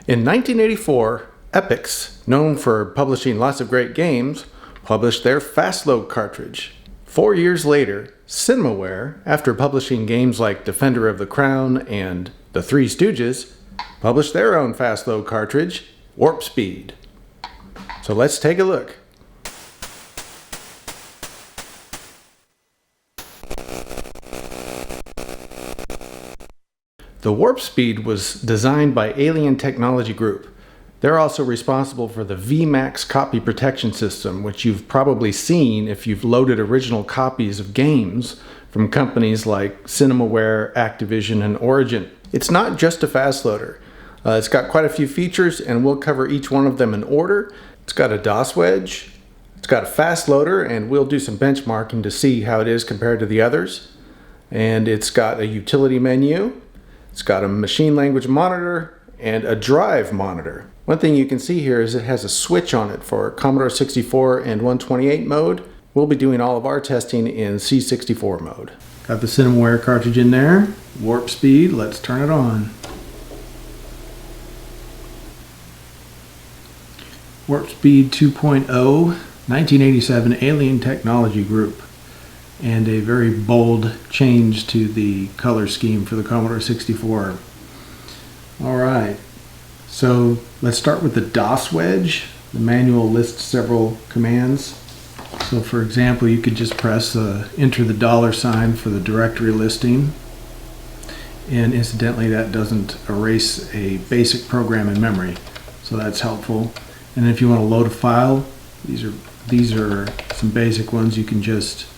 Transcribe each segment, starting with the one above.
In 1984, Epyx, known for publishing lots of great games, published their Fast Load cartridge. 4 years later, Cinemaware, after publishing games like Defender of the Crown and The Three Stooges, published their own Fast Load cartridge, WARP SPEED. So let's take a look. The WARP SPEED was designed by Alien Technology Group. They're also responsible for the VMAX copy protection system, which you've probably seen if you've loaded original copies of games from companies like Cinemaware, Activision, and Origin. It's not just a fast loader. It's got quite a few features, and we'll cover each one of them in order. It's got a DOS wedge, it's got a fast loader, and we'll do some benchmarking to see how it is compared to the others. And it's got a utility menu, it's got a machine language monitor, and a drive monitor. One thing you can see here is it has a switch on it for Commodore 64 and 128 mode. We'll be doing all of our testing in C64 mode. Got the Cinemaware cartridge in there. WARP SPEED, let's turn it on. WARP SPEED 2.0, 1987 Alien Technology Group. And a very bold change to the color scheme for the Commodore 64. Alright, so let's start with the DOS wedge. The manual lists several commands. So for example, you could just press enter the $ for the directory listing. And incidentally, that doesn't erase a basic program in memory. So that's helpful. And if you want to load a file, these are some basic ones. You can just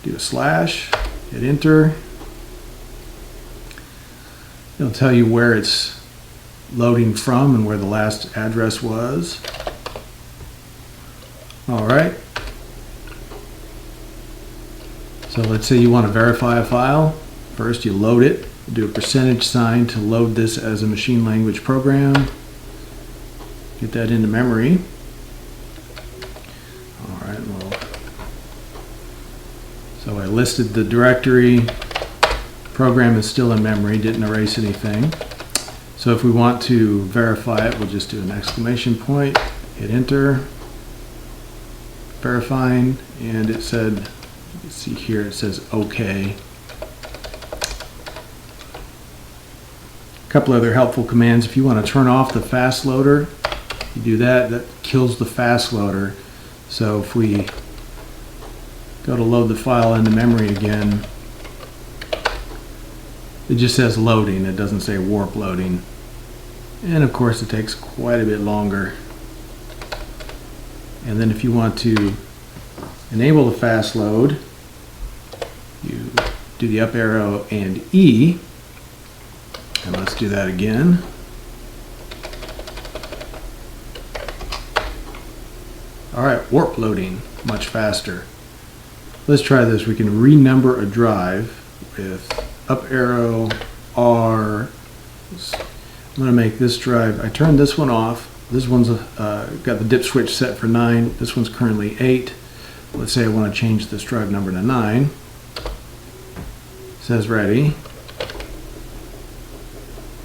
do a slash, hit enter. It'll tell you where it's loading from and where the last address was. Alright. So let's say you want to verify a file. First you load it, do a % to load this as a machine language program. Get that into memory. Alright, well, so I listed the directory. Program is still in memory, didn't erase anything. So if we want to verify it, we'll just do an exclamation point, hit enter, verifying, and it said, you can see here it says OK. A couple other helpful commands. If you want to turn off the fast loader, you do that, that kills the fast loader. So if we go to load the file into memory again, it just says loading, it doesn't say warp loading. And of course it takes quite a bit longer. And then if you want to enable the fast load, you do the up arrow and E. And let's do that again. Alright, warp loading, much faster. Let's try this. We can renumber a drive with up arrow R. I'm going to make this drive, I turned this one off. This one's got the dip switch set for 9. This one's currently 8. Let's say I want to change this drive number to 9. It says ready.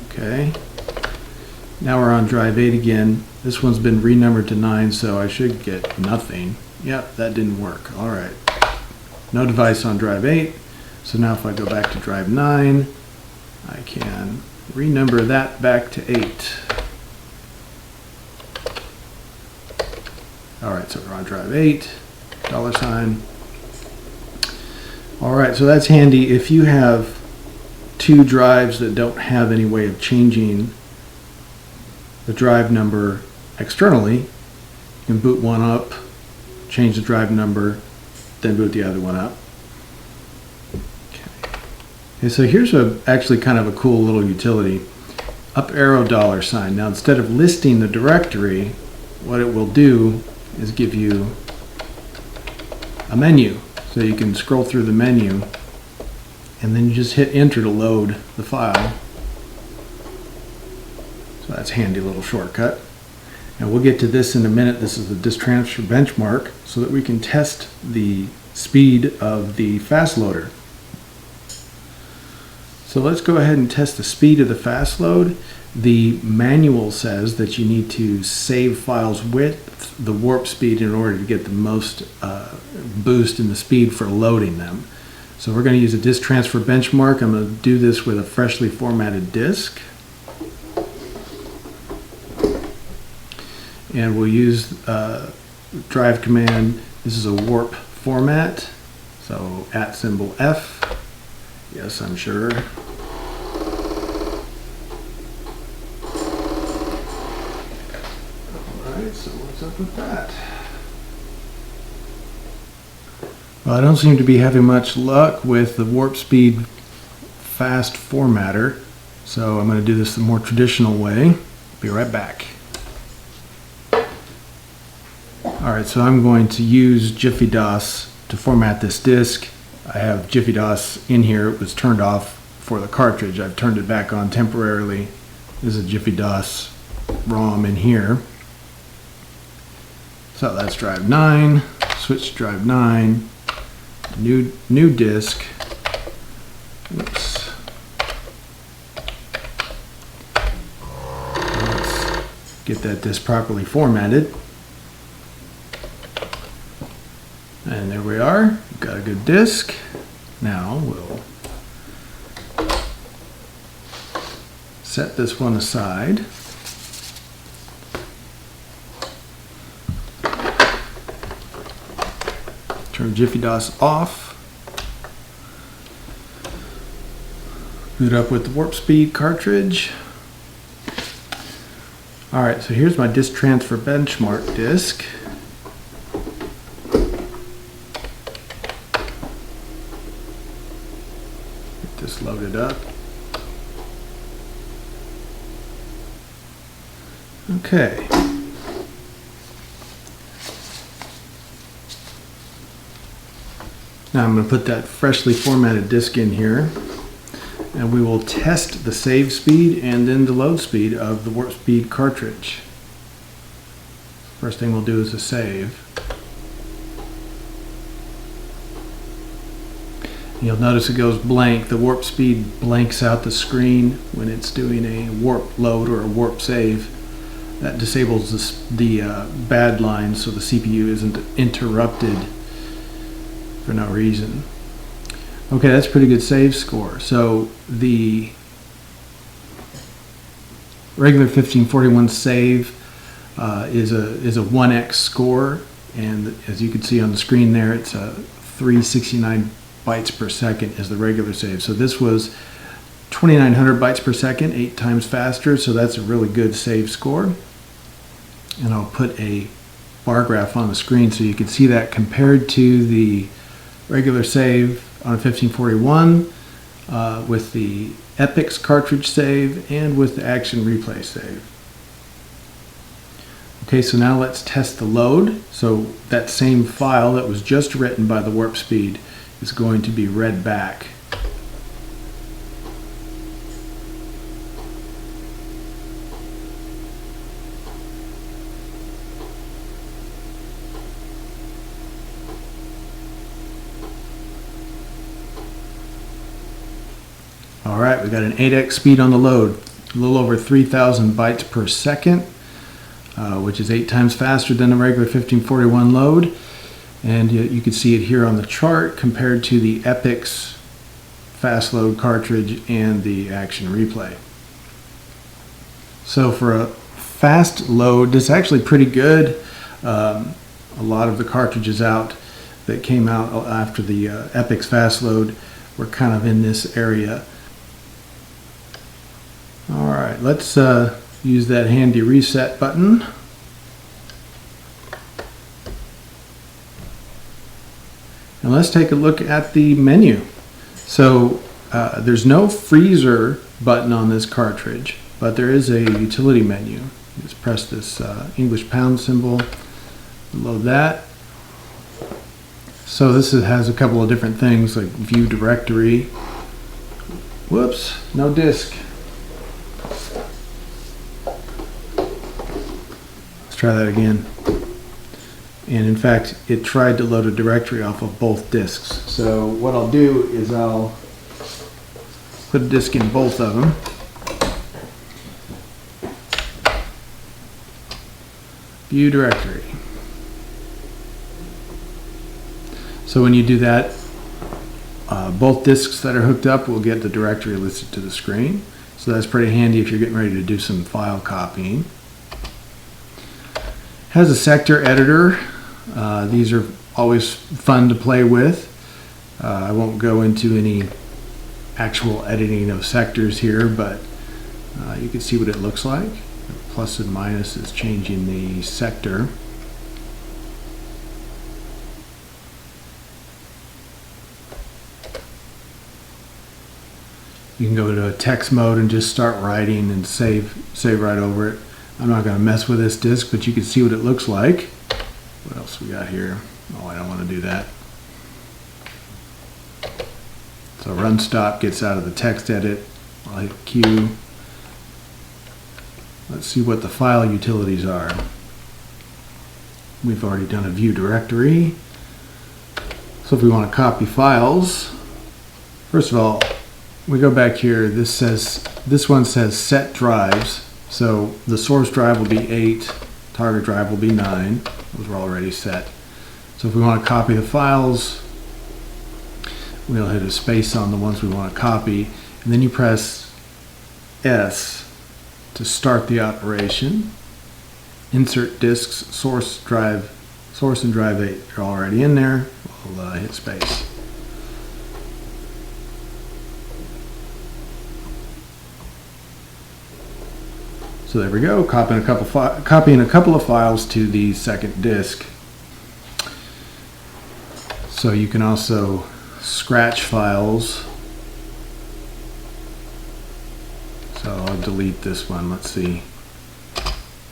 Okay. Now we're on drive 8 again. This one's been renumbered to 9, so I should get nothing. Yep, that didn't work. Alright. No device on drive 8. So now if I go back to drive 9, I can renumber that back to 8. Alright, so we're on drive 8, $. Alright, so that's handy if you have two drives that don't have any way of changing the drive number externally. You can boot one up, change the drive number, then boot the other one up. Okay, so here's actually kind of a cool little utility. Up arrow $. Now instead of listing the directory, what it will do is give you a menu. So you can scroll through the menu and then you just hit enter to load the file. So that's a handy little shortcut. And we'll get to this in a minute. This is the disk transfer benchmark so that we can test the speed of the fast loader. So let's go ahead and test the speed of the fast load. The manual says that you need to save files with the warp speed in order to get the most boost in the speed for loading them. So we're going to use a disk transfer benchmark. I'm going to do this with a freshly formatted disk. And we'll use drive command. This is a warp format. So @F. Yes, I'm sure. Alright, so what's up with that? Well, I don't seem to be having much luck with the warp speed fast formatter. So I'm going to do this the more traditional way. Be right back. Alright, so I'm going to use Jiffy DOS to format this disk. I have Jiffy DOS in here. It was turned off for the cartridge. I've turned it back on temporarily. This is a Jiffy DOS ROM in here. So that's drive 9. Switch to drive 9. New disk. Oops. Let's get that disk properly formatted. And there we are. We've got a good disk. Now we'll set this one aside. Turn Jiffy DOS off. Boot up with the Warp Speed cartridge. Alright, so here's my disk transfer benchmark disk. Get this loaded up. Okay. Now I'm going to put that freshly formatted disk in here, and we will test the save speed and then the load speed of the Warp Speed cartridge. First thing we'll do is a save. You'll notice it goes blank. The Warp Speed blanks out the screen when it's doing a warp load or a warp save. That disables the bad line so the CPU isn't interrupted for no reason. Okay, that's a pretty good save score. So the regular 1541 save is a 1x score, and as you can see on the screen there, it's a 369 bytes per second is the regular save. So this was 2900 bytes per second, 8 times faster, so that's a really good save score. And I'll put a bar graph on the screen so you can see that compared to the regular save on a 1541 with the Epyx cartridge save and with the action replay save. Okay, so now let's test the load. So that same file that was just written by the Warp Speed is going to be read back. Alright, we got an 8x speed on the load, a little over 3,000 bytes per second, which is 8 times faster than the regular 1541 load. And you can see it here on the chart compared to the Epyx Fast Load cartridge and the action replay. So for a fast load, this is actually pretty good. A lot of the cartridges out that came out after the Epyx Fast Load were kind of in this area. Alright, let's use that handy reset button. And let's take a look at the menu. So there's no freezer button on this cartridge, but there is a utility menu. Just press this English pound symbol, load that. So this has a couple of different things like view directory. Whoops, no disk. Let's try that again. And in fact, it tried to load a directory off of both disks. So what I'll do is I'll put a disk in both of them. View directory. So when you do that, both disks that are hooked up will get the directory listed to the screen. So that's pretty handy if you're getting ready to do some file copying. Has a sector editor. These are always fun to play with. I won't go into any actual editing of sectors here, but you can see what it looks like. Plus and minus is changing the sector. You can go to a text mode and just start writing and save right over it. I'm not going to mess with this disk, but you can see what it looks like. What else we got here? Oh, I don't want to do that. So run stop gets out of the text edit. I'll hit Q. Let's see what the file utilities are. We've already done a view directory. So if we want to copy files, first of all, we go back here. This one says set drives. So the source drive will be 8, target drive will be 9. Those were already set. So if we want to copy the files, we'll hit a space on the ones we want to copy, and then you press S to start the operation. Insert disks, source and drive 8 are already in there. We'll hit space. So there we go, copying a couple of files to the second disk. So you can also scratch files. So I'll delete this one. Let's see.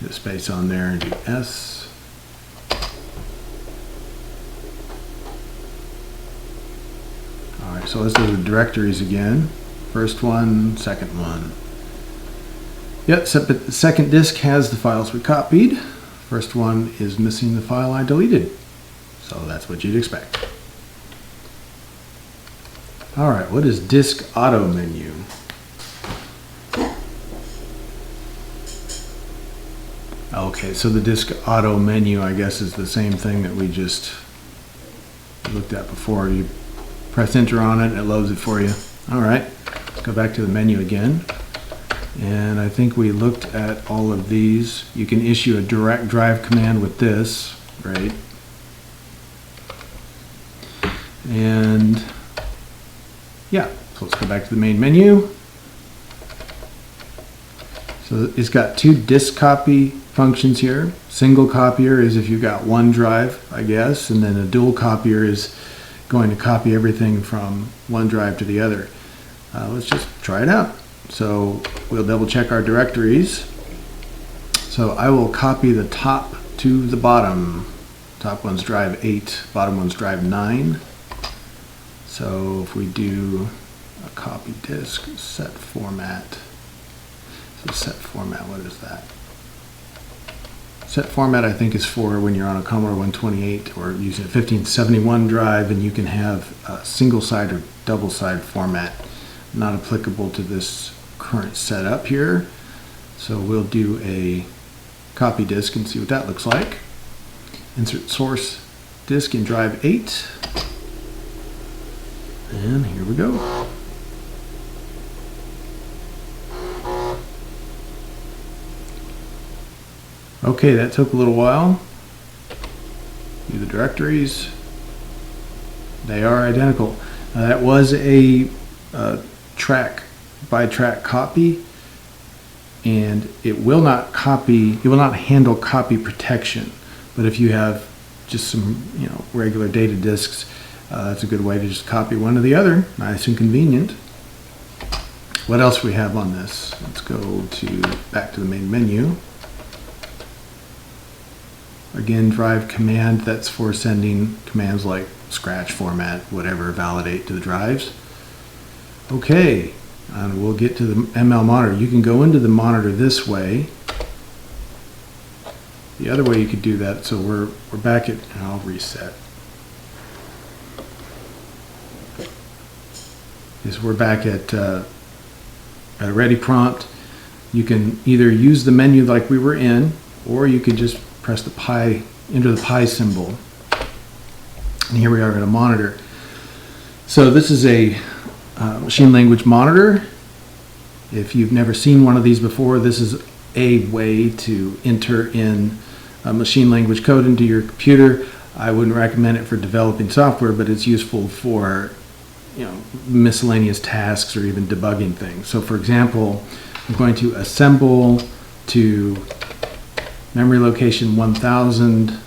Hit a space on there and do S. Alright, so let's do the directories again. First one, second one. Yep, but the second disk has the files we copied. First one is missing the file I deleted. So that's what you'd expect. Alright, what is disk auto menu? Okay, so the disk auto menu, I guess, is the same thing that we just looked at before. You press enter on it and it loads it for you. Alright, let's go back to the menu again. And I think we looked at all of these. You can issue a direct drive command with this, right? And yeah, so let's go back to the main menu. So it's got two disk copy functions here. Single copier is if you've got one drive, I guess, and then a dual copier is going to copy everything from one drive to the other. Let's just try it out. So we'll double check our directories. So I will copy the top to the bottom. Top one's drive 8, bottom one's drive 9. So if we do a copy disk, set format. So set format, what is that? Set format, I think, is for when you're on a Commodore 128 or using a 1571 drive, and you can have a single side or double side format. Not applicable to this current setup here. So we'll do a copy disk and see what that looks like. Insert source disk in drive 8. And here we go. Okay, that took a little while. View the directories. They are identical. That was a track by track copy, and it will not handle copy protection. But if you have just some regular data disks, that's a good way to just copy one to the other. Nice and convenient. What else we have on this? Let's go back to the main menu. Again, drive command, that's for sending commands like scratch, format, whatever, validate to the drives. Okay, and we'll get to the ML monitor. You can go into the monitor this way. The other way you could do that, so we're back at, and I'll reset. We're back at a ready prompt. You can either use the menu like we were in, or you could just press the pi, enter the pi symbol. And here we are at a monitor. So this is a machine language monitor. If you've never seen one of these before, this is a way to enter in machine language code into your computer. I wouldn't recommend it for developing software, but it's useful for miscellaneous tasks or even debugging things. So for example, I'm going to assemble to memory location 1000,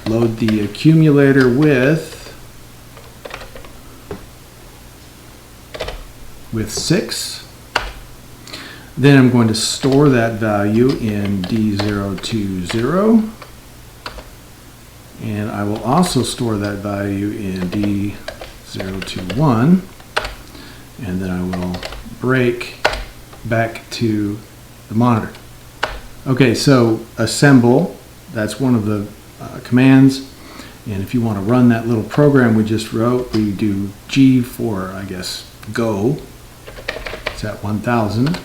load the accumulator with 6. Then I'm going to store that value in D020, and I will also store that value in D021, and then I will break back to the monitor. Okay, so assemble, that's one of the commands, and if you want to run that little program we just wrote, we do G for, I guess, go. It's at 1000.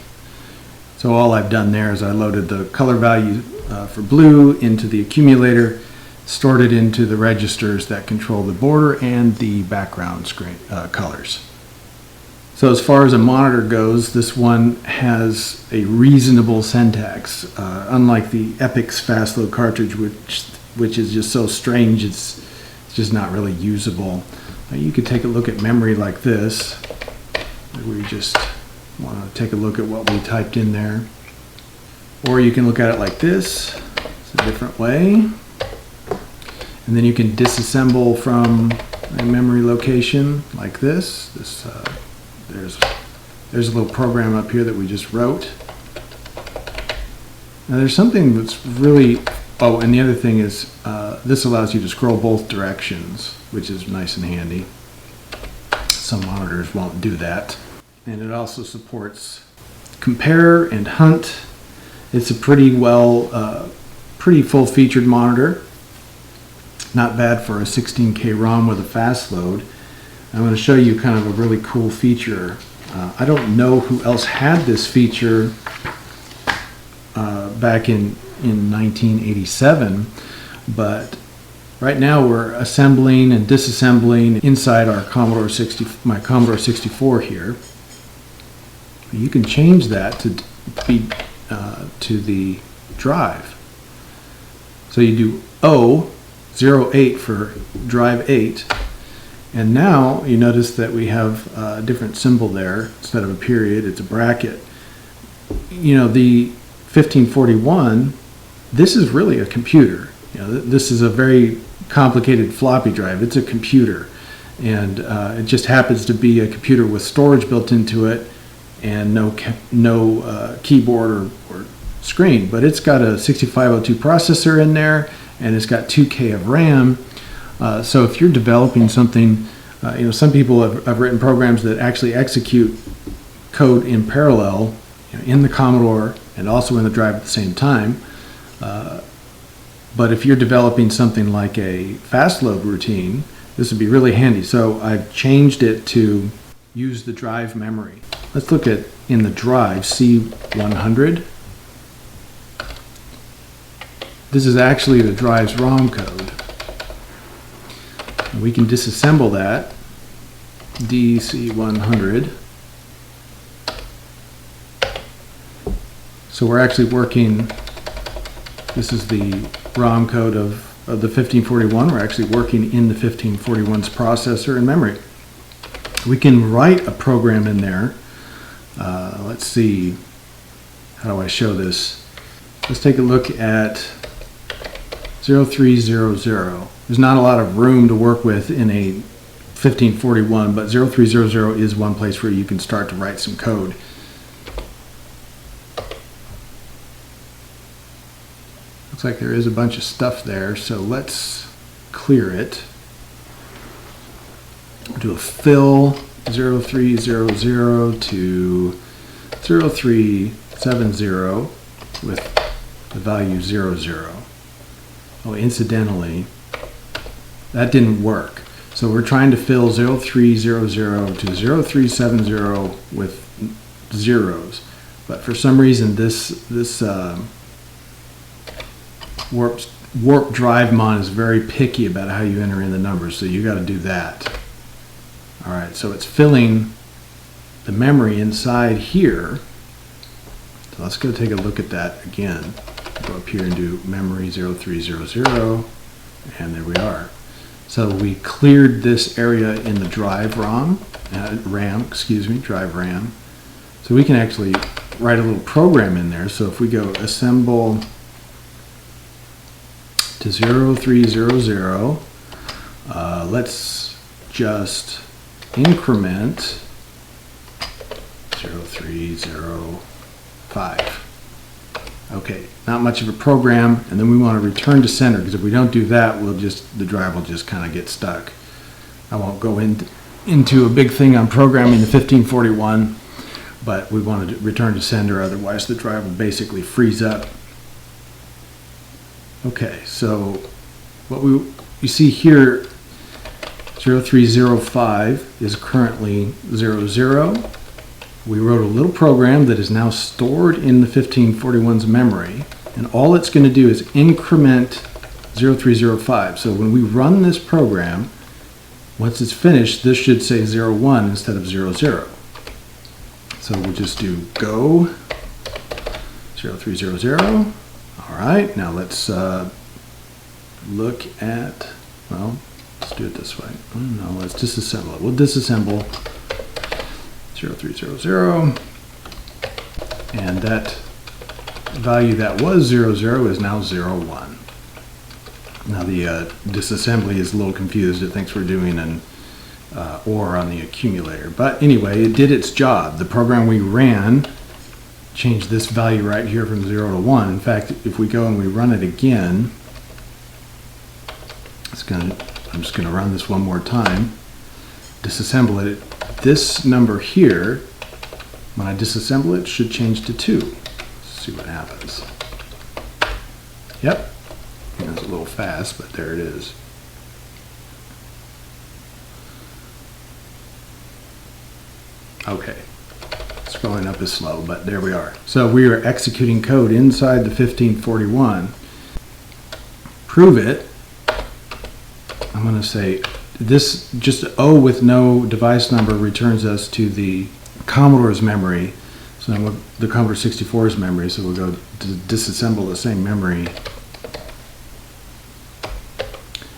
So all I've done there is I loaded the color value for blue into the accumulator, stored it into the registers that control the border and the background screen colors. So as far as a monitor goes, this one has a reasonable syntax, unlike the Epyx Fast Load cartridge, which is just so strange it's just not really usable. You could take a look at memory like this. We just want to take a look at what we typed in there. Or you can look at it like this. It's a different way. And then you can disassemble from a memory location like this. There's a little program up here that we just wrote. Now there's something that's really, oh, and the other thing is this allows you to scroll both directions, which is nice and handy. Some monitors won't do that. And it also supports compare and hunt. It's a pretty full-featured monitor. Not bad for a 16K ROM with a fast load. I'm going to show you kind of a really cool feature. I don't know who else had this feature back in 1987, but right now we're assembling and disassembling inside our my Commodore 64 here. You can change that to be to the drive. So you do O08 for drive 8, and now you notice that we have a different symbol there. Instead of a period, it's a bracket. The 1541, this is really a computer. This is a very complicated floppy drive. It's a computer, and it just happens to be a computer with storage built into it and no keyboard or screen, but it's got a 6502 processor in there, and it's got 2K of RAM. So if you're developing something, some people have written programs that actually execute code in parallel in the Commodore and also in the drive at the same time. But if you're developing something like a fast load routine, this would be really handy. So I've changed it to use the drive memory. Let's look at in the drive C100. This is actually the drive's ROM code. We can disassemble that, DC100. So we're actually working, this is the ROM code of the 1541. We're actually working in the 1541's processor and memory. We can write a program in there. Let's see, how do I show this? Let's take a look at 0300. There's not a lot of room to work with in a 1541, but 0300 is one place where you can start to write some code. Looks like there is a bunch of stuff there, so let's clear it. Do a fill 0300 to 0370 with the value 00. Oh, incidentally, that didn't work. So we're trying to fill 0300 to 0370 with zeros. But for some reason, this Warp Drive Mon is very picky about how you enter in the numbers, so you got to do that. All right, so it's filling the memory inside here. So let's go take a look at that again. Go up here and do memory 0300, and there we are. So we cleared this area in the drive drive RAM. So we can actually write a little program in there. So if we go assemble to 0300, let's just increment 0305. Okay, not much of a program, and then we want to return to center, because if we don't do that, the drive will just kind of get stuck. I won't go into a big thing on programming the 1541, but we want to return to sender, otherwise the drive will basically freeze up. Okay, so what you see here, 0305 is currently 00. We wrote a little program that is now stored in the 1541's memory, and all it's going to do is increment 0305. So when we run this program, once it's finished, this should say 01 instead of 00. So we'll just do go 0300. All right, now let's look at, well, let's do it this way. No, let's disassemble it. We'll disassemble 0300, and that value that was 00 is now 01. Now the disassembly is a little confused. It thinks we're doing an OR on the accumulator. But anyway, it did its job. The program we ran changed this value right here from 0 to 1. In fact, if we go and we run it again, I'm just going to run this one more time, disassemble it. This number here, when I disassemble it, should change to 2. Let's see what happens. Yep. It's a little fast, but there it is. Okay. Scrolling up is slow, but there we are. So we are executing code inside the 1541. Prove it. I'm going to say this, just O with no device number returns us to the Commodore's memory. So the Commodore 64's memory. So we'll go to disassemble the same memory,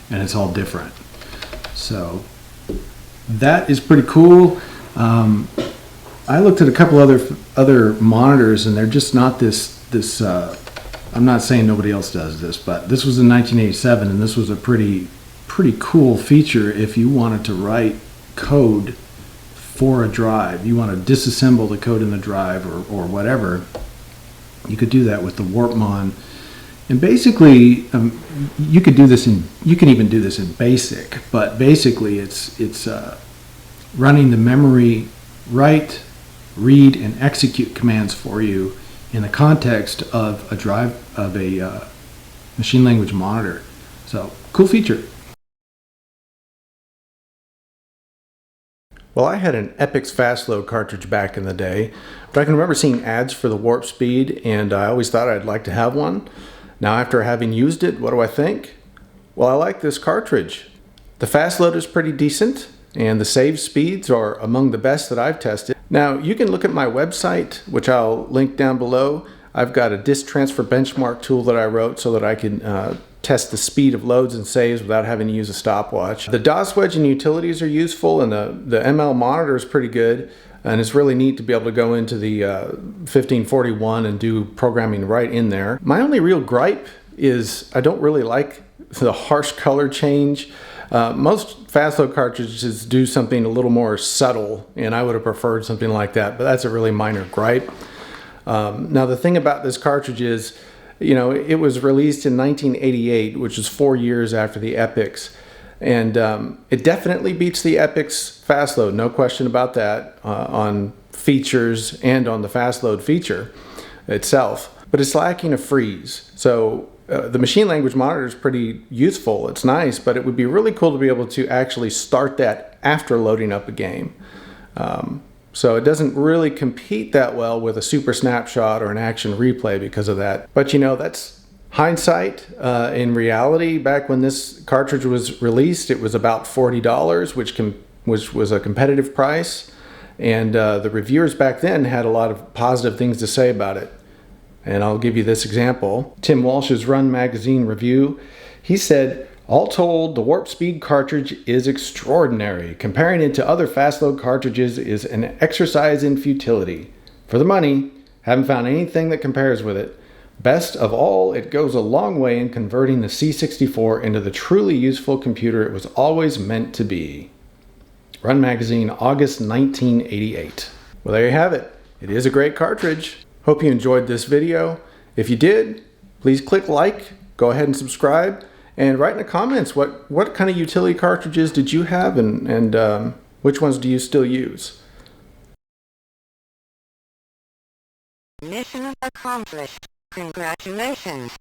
and it's all different. So that is pretty cool. I looked at a couple other monitors, and they're just not this. I'm not saying nobody else does this, but this was in 1987, and this was a pretty cool feature if you wanted to write code for a drive. You want to disassemble the code in the drive or whatever. You could do that with the WarpMon, and basically you can even do this in BASIC, but basically it's running the memory write, read, and execute commands for you in the context of a drive of a machine language monitor. So cool feature. Well, I had an Epyx Fast Load cartridge back in the day, but I can remember seeing ads for the Warp Speed, and I always thought I'd like to have one. Now, after having used it, what do I think? Well, I like this cartridge. The fast load is pretty decent, and the save speeds are among the best that I've tested. Now, you can look at my website, which I'll link down below. I've got a disk transfer benchmark tool that I wrote so that I can test the speed of loads and saves without having to use a stopwatch. The DOS Wedge and utilities are useful, and the ML monitor is pretty good, and it's really neat to be able to go into the 1541 and do programming right in there. My only real gripe is I don't really like the harsh color change. Most fast load cartridges do something a little more subtle, and I would have preferred something like that, but that's a really minor gripe. Now the thing about this cartridge is, it was released in 1988, which is 4 years after the Epyx, and it definitely beats the Epyx Fast Load, no question about that, on features and on the Fast Load feature itself, but it's lacking a freeze. So the machine language monitor is pretty useful, it's nice, but it would be really cool to be able to actually start that after loading up a game. So it doesn't really compete that well with a Super Snapshot or an Action Replay because of that. But you know, that's hindsight. In reality, back when this cartridge was released, it was about $40, which was a competitive price. And the reviewers back then had a lot of positive things to say about it. And I'll give you this example. Tim Walsh's Run Magazine review, he said, "All told, the Warp Speed cartridge is extraordinary. Comparing it to other fast load cartridges is an exercise in futility. For the money, haven't found anything that compares with it. Best of all, it goes a long way in converting the C64 into the truly useful computer it was always meant to be." Run Magazine, August 1988. Well, there you have it. It is a great cartridge. Hope you enjoyed this video. If you did, please click like, go ahead and subscribe, and write in the comments what kind of utility cartridges did you have, and which ones do you still use? Mission accomplished. Congratulations.